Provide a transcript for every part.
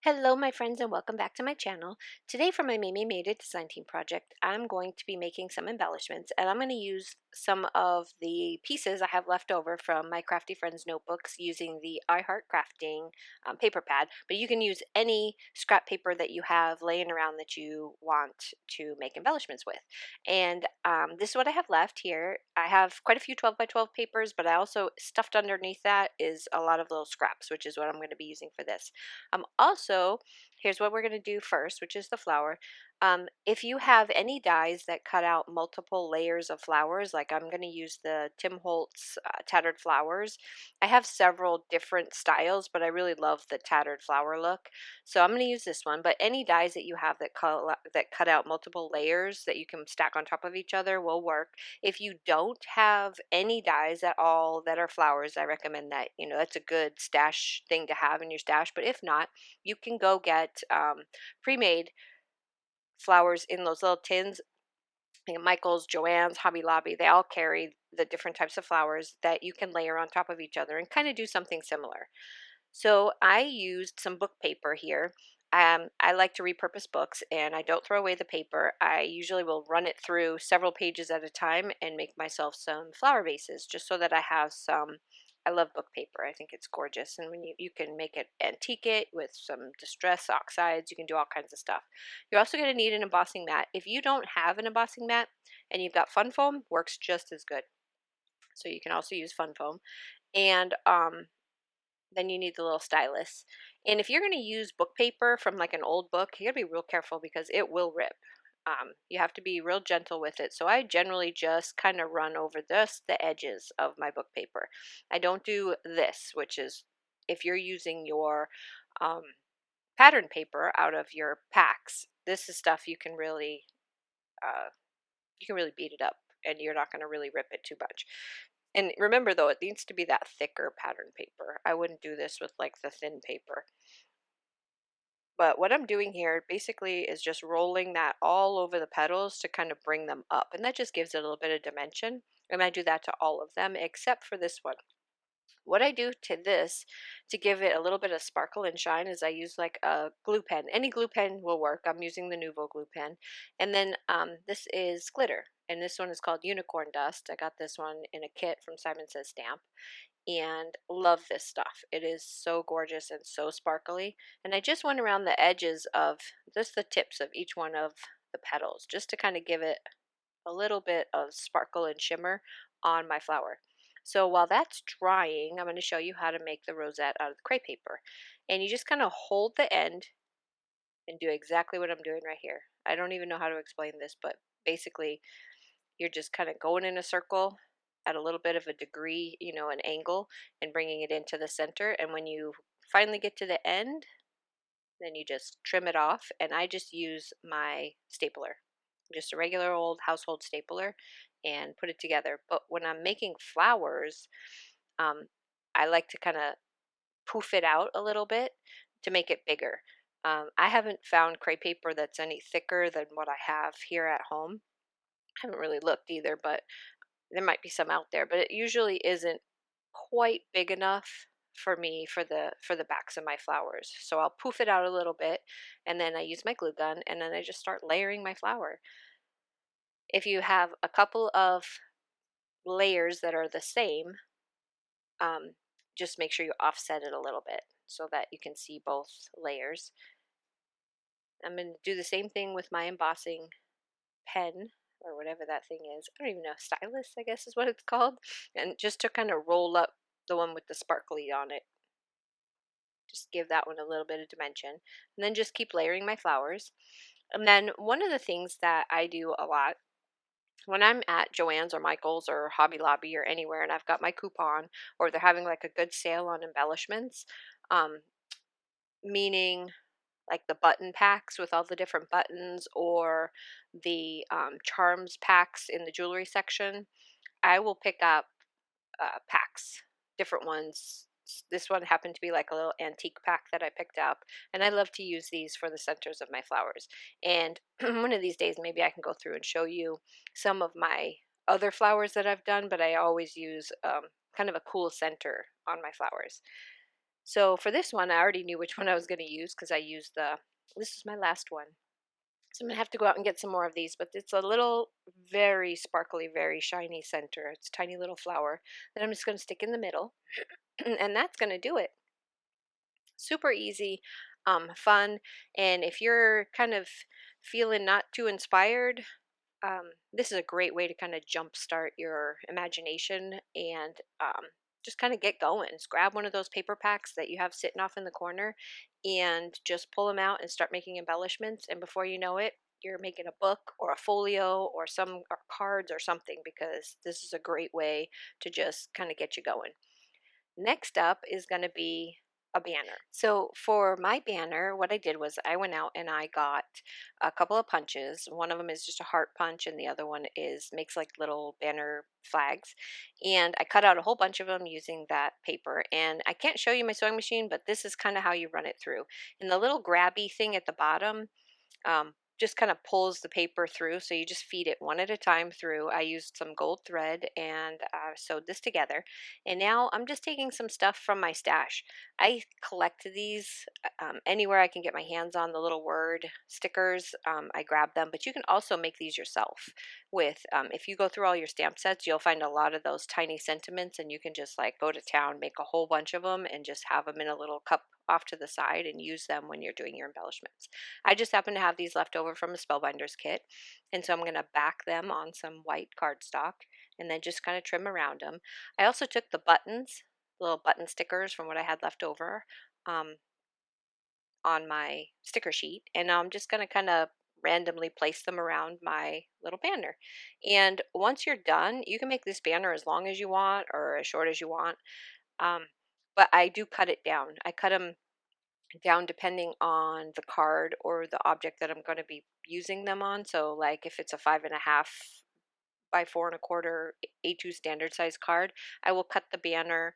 Hello my friends and welcome back to my channel. Today for my Maymay Made It design team project, I'm going to be making some embellishments and I'm going to use some of the pieces I have left over from my Crafty Friends notebooks using the I Heart Crafting paper pad, but you can use any scrap paper that you have laying around that you want to make embellishments with. And this is what I have left here. I have quite a few 12 by 12 papers, but I also stuffed underneath that is a lot of little scraps, which is what I'm going to be using for this. Also, here's what we're going to do first, which is the flower. If you have any dies that cut out multiple layers of flowers, like I'm going to use the Tim Holtz tattered flowers. I have several different styles, but I really love the tattered flower look. So I'm going to use this one, but any dies that you have that cut out multiple layers that you can stack on top of each other will work. If you don't have any dies at all that are flowers, I recommend that, that's a good stash thing to have in your stash. But if not, you can go get pre-made flowers in those little tins. Michael's, Joann's, Hobby Lobby, they all carry the different types of flowers that you can layer on top of each other and kind of do something similar. So I used some book paper here. I like to repurpose books and I don't throw away the paper. I usually will run it through several pages at a time and make myself some flower vases just so that I have some. I love book paper. I think it's gorgeous. And when you can make it antique it with some distress oxides, you can do all kinds of stuff. You're also going to need an embossing mat. If you don't have an embossing mat and you've got fun foam, works just as good. So you can also use fun foam. And then you need the little stylus. And if you're going to use book paper from like an old book, you got to be real careful because it will rip. You have to be real gentle with it. So I generally just kind of run over the edges of my book paper. I don't do this, which is if you're using your um, pattern paper out of your packs, this is stuff you can really beat it up and you're not going to really rip it too much. And remember though, it needs to be that thicker pattern paper. I wouldn't do this with like the thin paper. But what I'm doing here basically is just rolling that all over the petals to kind of bring them up. And that just gives it a little bit of dimension. And I do that to all of them except for this one. What I do to this to give it a little bit of sparkle and shine is I use like a glue pen. Any glue pen will work. I'm using the Nuvo glue pen. And then this is glitter. And this one is called Unicorn Dust. I got this one in a kit from Simon Says Stamp and love this stuff. It is so gorgeous and so sparkly. And I just went around the edges of just the tips of each one of the petals just to kind of give it a little bit of sparkle and shimmer on my flower. So while that's drying, I'm going to show you how to make the rosette out of the crepe paper. And you just kind of hold the end and do exactly what I'm doing right here. I don't even know how to explain this, but basically you're just kind of going in a circle at a little bit of a degree, an angle, and bringing it into the center. And when you finally get to the end, then you just trim it off. And I just use my stapler, just a regular old household stapler, and put it together. But when I'm making flowers, um, I like to kind of poof it out a little bit to make it bigger. I haven't found crepe paper that's any thicker than what I have here at home. I haven't really looked either, but there might be some out there, but it usually isn't quite big enough for me for the backs of my flowers. So I'll poof it out a little bit and then I use my glue gun and then I just start layering my flower. If you have a couple of layers that are the same, um, just make sure you offset it a little bit so that you can see both layers. I'm going to do the same thing with my embossing pen or whatever that thing is. I don't even know, stylus, I guess is what it's called. And just to kind of roll up the one with the sparkly on it. Just give that one a little bit of dimension. And then just keep layering my flowers. And then one of the things that I do a lot when I'm at Joann's or Michael's or Hobby Lobby or anywhere and I've got my coupon or they're having like a good sale on embellishments, um, meaning like the button packs with all the different buttons or the charms packs in the jewelry section, I will pick up packs, different ones. This one happened to be like a little antique pack that I picked up, and I love to use these for the centers of my flowers. And one of these days, maybe I can go through and show you some of my other flowers that I've done, but I always use kind of a cool center on my flowers. So for this one, I already knew which one I was going to use because I used this is my last one. So I'm going to have to go out and get some more of these, but it's a little very sparkly, very shiny center. It's a tiny little flower that I'm just going to stick in the middle, and that's going to do it. Super easy, fun, and if you're kind of feeling not too inspired, this is a great way to kind of jumpstart your imagination and just kind of get going. Just grab one of those paper packs that you have sitting off in the corner and just pull them out and start making embellishments. And before you know it, you're making a book or a folio or or cards or something, because this is a great way to just kind of get you going. Next up is going to be a banner. So for my banner, what I did was I went out and I got a couple of punches. One of them is just a heart punch and the other one is makes like little banner flags. And I cut out a whole bunch of them using that paper. And I can't show you my sewing machine, but this is kind of how you run it through. And the little grabby thing at the bottom, just kind of pulls the paper through, so you just feed it one at a time through. I used some gold thread and sewed this together, and now I'm just taking some stuff from my stash. I collect these anywhere I can get my hands on the little word stickers. I grab them, but you can also make these yourself with if you go through all your stamp sets, you'll find a lot of those tiny sentiments, and you can just like go to town, make a whole bunch of them, and just have them in a little cup off to the side and use them when you're doing your embellishments. I just happen to have these left over from a Spellbinders kit, and so I'm going to back them on some white cardstock and then just kind of trim around them. I also took the buttons, little button stickers from what I had left over um, on my sticker sheet, and I'm just going to kind of randomly place them around my little banner. And once you're done, you can make this banner as long as you want or as short as you want. Um, but I do cut it down. I cut them down depending on the card or the object that I'm going to be using them on. So like if it's a 5.5 by 4.25 A2 standard size card, I will cut the banner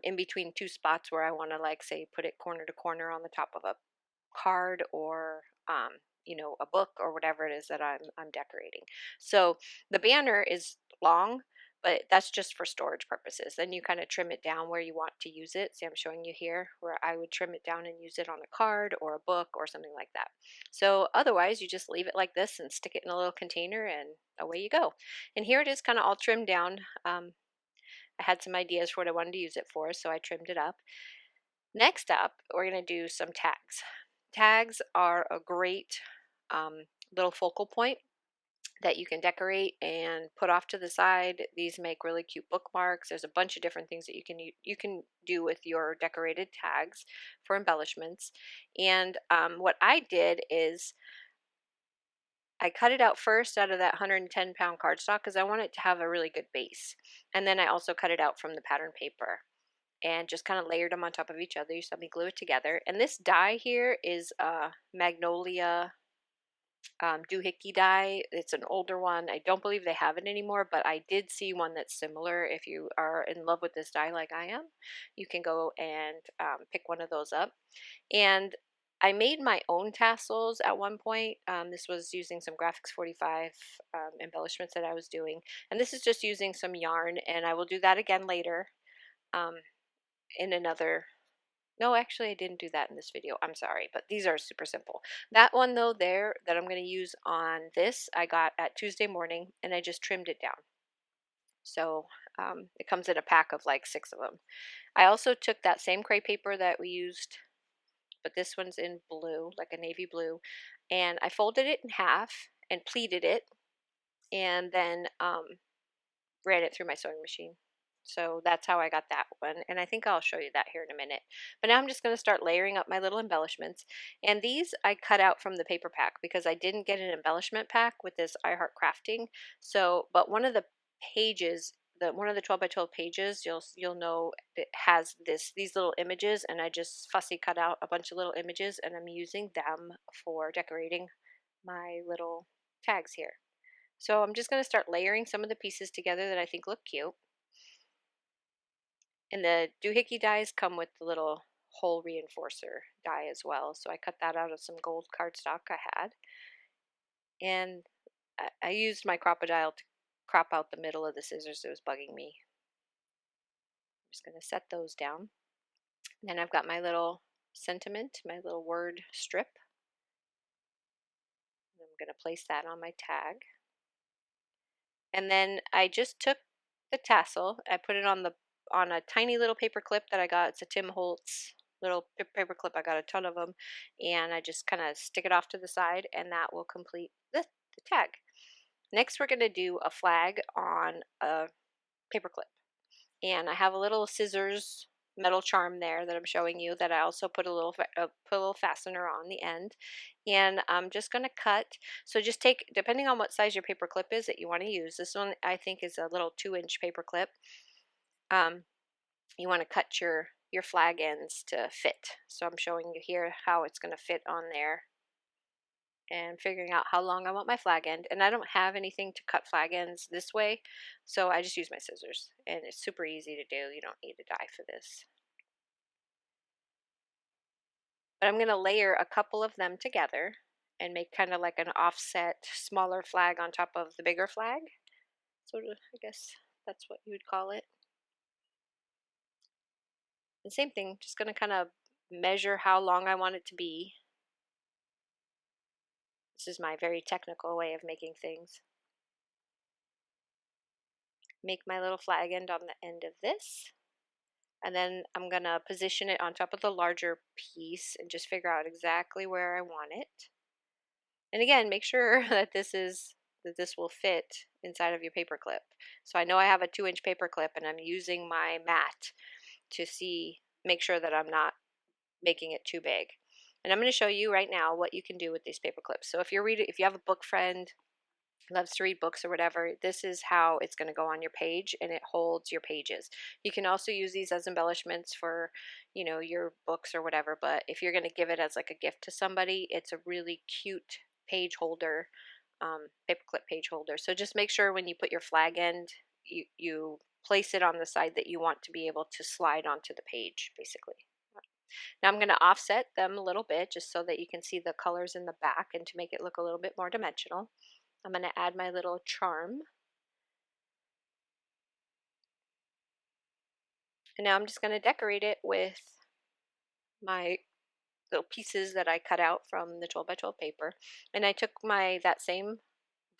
in between two spots where I want to, like, say, put it corner to corner on the top of a card or a book or whatever it is that I'm decorating. So the banner is long, but that's just for storage purposes. Then you kind of trim it down where you want to use it. See, I'm showing you here where I would trim it down and use it on a card or a book or something like that. So otherwise, you just leave it like this and stick it in a little container and away you go. And here it is, kind of all trimmed down. I had some ideas for what I wanted to use it for, so I trimmed it up. Next up, we're going to do some tags. Tags are a great little focal point that you can decorate and put off to the side. These make really cute bookmarks. There's a bunch of different things that you can do with your decorated tags for embellishments. And what I did is I cut it out first out of that 110-pound cardstock because I want it to have a really good base. And then I also cut it out from the pattern paper and just kind of layered them on top of each other. You saw me glue it together. And this die here is a Magnolia doohickey die. It's an older one. I don't believe they have it anymore, but I did see one that's similar. If you are in love with this die like I am, you can go and pick one of those up. And I made my own tassels at one point. This was using some Graphics 45 embellishments that I was doing. And this is just using some yarn, and I will do that again later um, in another. No, actually I didn't do that in this video. I'm sorry, but these are super simple. That one though there that I'm going to use on this, I got at Tuesday morning and I just trimmed it down. So it comes in a pack of like 6 of them. I also took that same crepe paper that we used, but this one's in blue, like a navy blue, and I folded it in half and pleated it and then ran it through my sewing machine. So that's how I got that one, and I think I'll show you that here in a minute. But now I'm just going to start layering up my little embellishments, and these I cut out from the paper pack because I didn't get an embellishment pack with this I Heart Crafting. So, but one of the pages, one of the 12 by 12 pages, you'll know it has these little images, and I just fussy cut out a bunch of little images, and I'm using them for decorating my little tags here. So I'm just going to start layering some of the pieces together that I think look cute. And the doohickey dies come with the little hole reinforcer die as well. So I cut that out of some gold cardstock I had. And I used my crocodile to crop out the middle of the scissors that was bugging me. I'm just going to set those down. And then I've got my little sentiment, my little word strip. I'm going to place that on my tag. And then I just took the tassel, I put it on a tiny little paper clip that I got. It's a Tim Holtz little paper clip. I got a ton of them, and I just kind of stick it off to the side, and that will complete the tag. Next, we're going to do a flag on a paper clip, and I have a little scissors metal charm there that I'm showing you that I also put a little fastener on the end, and I'm just going to cut. So just take, depending on what size your paper clip is that you want to use, this one I think is a little 2-inch paper clip. You want to cut your flag ends to fit. So I'm showing you here how it's going to fit on there and figuring out how long I want my flag end. And I don't have anything to cut flag ends this way, so I just use my scissors, and it's super easy to do. You don't need a die for this. But I'm going to layer a couple of them together and make kind of like an offset smaller flag on top of the bigger flag. Sort of, I guess that's what you would call it. And same thing, just going to kind of measure how long I want it to be. This is my very technical way of making things. Make my little flag end on the end of this. And then I'm going to position it on top of the larger piece and just figure out exactly where I want it. And again, make sure that this will fit inside of your paper clip. So I know I have a 2-inch paper clip, and I'm using my mat to make sure that I'm not making it too big. And I'm going to show you right now what you can do with these paper clips. So if you have a book friend loves to read books or whatever, this is how it's going to go on your page, and it holds your pages. You can also use these as embellishments for, your books or whatever, but if you're going to give it as like a gift to somebody, it's a really cute page holder, paperclip page holder. So just make sure when you put your flag end, you place it on the side that you want to be able to slide onto the page, basically. Now I'm going to offset them a little bit just so that you can see the colors in the back and to make it look a little bit more dimensional. I'm going to add my little charm. And now I'm just going to decorate it with my little pieces that I cut out from the 12 by 12 paper. And I took that same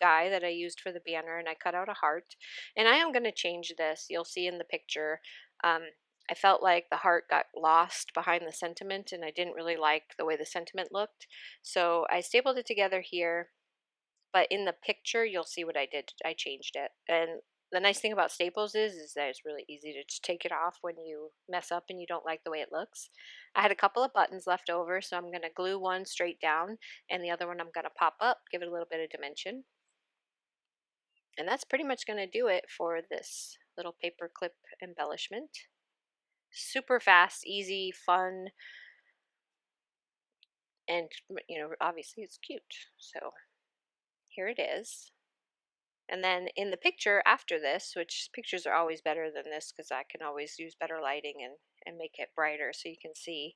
die that I used for the banner, and I cut out a heart. And I am going to change this. You'll see in the picture, I felt like the heart got lost behind the sentiment, and I didn't really like the way the sentiment looked. So I stapled it together here. But in the picture, you'll see what I did. I changed it. And the nice thing about staples is that it's really easy to just take it off when you mess up and you don't like the way it looks. I had a couple of buttons left over, so I'm going to glue one straight down, and the other one I'm going to pop up, give it a little bit of dimension. And that's pretty much going to do it for this little paper clip embellishment. Super fast, easy, fun, and obviously it's cute. So here it is. And then in the picture after this, which pictures are always better than this because I can always use better lighting and make it brighter so you can see.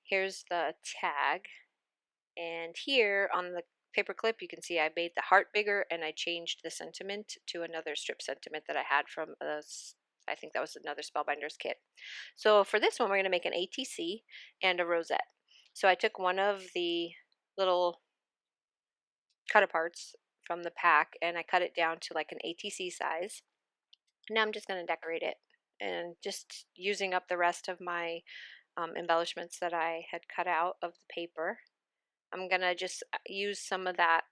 Here's the tag. And here on the paper clip, you can see I made the heart bigger, and I changed the sentiment to another strip sentiment that I had from I think that was another Spellbinders kit. So for this one, we're going to make an ATC and a rosette. So I took one of the little cut aparts from the pack, and I cut it down to like an ATC size. Now I'm just going to decorate it, and just using up the rest of my embellishments that I had cut out of the paper. I'm going to just use some of that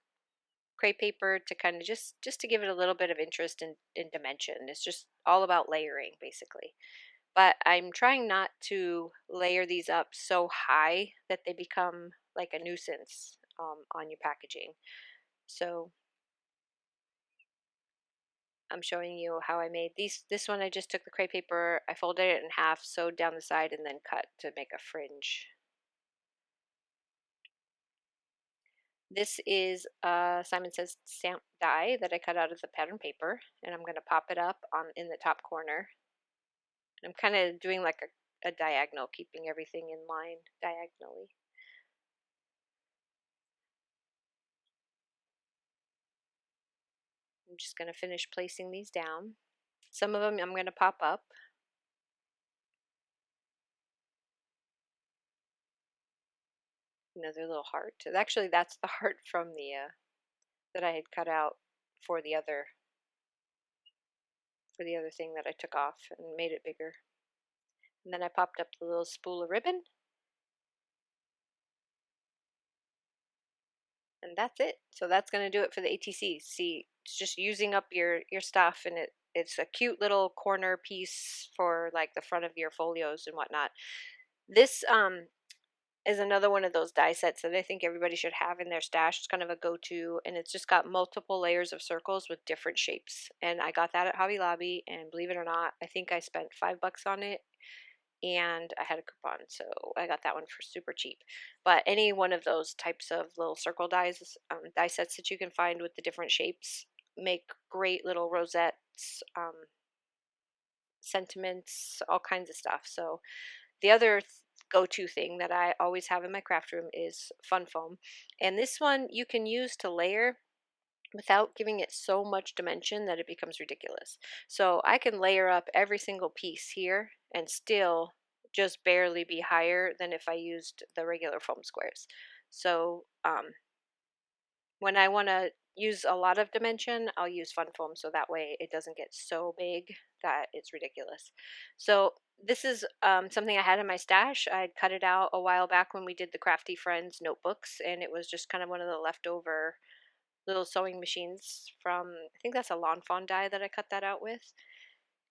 crepe paper to kind of just to give it a little bit of interest in dimension. It's just all about layering, basically. But I'm trying not to layer these up so high that they become like a nuisance on your packaging. So I'm showing you how I made these. This one I just took the crepe paper, I folded it in half, sewed down the side, and then cut to make a fringe. This is Simon Says stamp die that I cut out of the pattern paper, and I'm going to pop it up in the top corner. I'm kind of doing like a diagonal, keeping everything in line diagonally. I'm just going to finish placing these down. Some of them I'm going to pop up. Another little heart. Actually, that's the heart from the that I had cut out for the other thing that I took off and made it bigger. And then I popped up the little spool of ribbon, and that's it. So that's going to do it for the ATC. See, it's just using up your stuff, and it's a cute little corner piece for like the front of your folios and whatnot. This is another one of those die sets that I think everybody should have in their stash. It's kind of a go-to, and it's just got multiple layers of circles with different shapes. And I got that at Hobby Lobby, and believe it or not, I think I spent $5 on it, and I had a coupon, so I got that one for super cheap. But any one of those types of little circle dies, die sets that you can find with the different shapes, make great little rosettes, sentiments, all kinds of stuff. So the other go-to thing that I always have in my craft room is fun foam. And this one you can use to layer without giving it so much dimension that it becomes ridiculous. So I can layer up every single piece here and still just barely be higher than if I used the regular foam squares. So when I want to use a lot of dimension, I'll use fun foam so that way it doesn't get so big that it's ridiculous. So this is something I had in my stash. I'd cut it out a while back when we did the Crafty Friends notebooks, and it was just kind of one of the leftover little sewing machines from, I think that's a Lawn Fawn die that I cut that out with.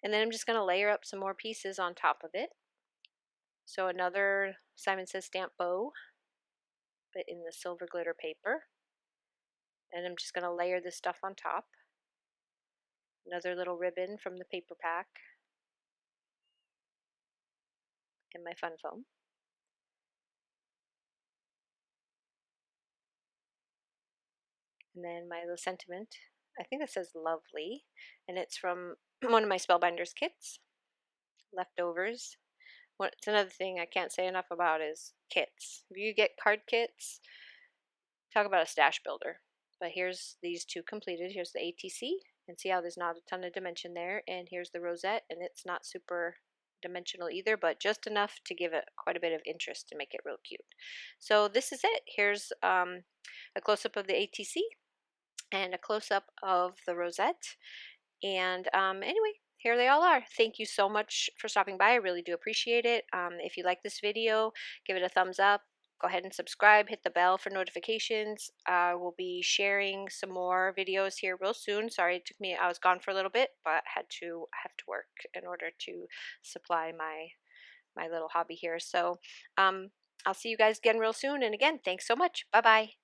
And then I'm just going to layer up some more pieces on top of it. So another Simon Says stamp bow, but in the silver glitter paper. And I'm just going to layer this stuff on top. Another little ribbon from the paper pack. And my fun foam. And then my little sentiment, I think that says lovely, and it's from one of my Spellbinders kits, leftovers. It's another thing I can't say enough about is kits. If you get card kits, talk about a stash builder. But here's these two completed. Here's the ATC, and see how there's not a ton of dimension there, and here's the rosette, and it's not super dimensional either, but just enough to give it quite a bit of interest and make it real cute. So this is it. Here's a close-up of the ATC and a close-up of the rosette. And anyway, here they all are. Thank you so much for stopping by. I really do appreciate it. If you like this video, give it a thumbs up. Go ahead and subscribe. Hit the bell for notifications. We'll be sharing some more videos here real soon. Sorry it took me, I was gone for a little bit, but I have to work in order to supply my little hobby here. So I'll see you guys again real soon. And again, thanks so much. Bye-bye.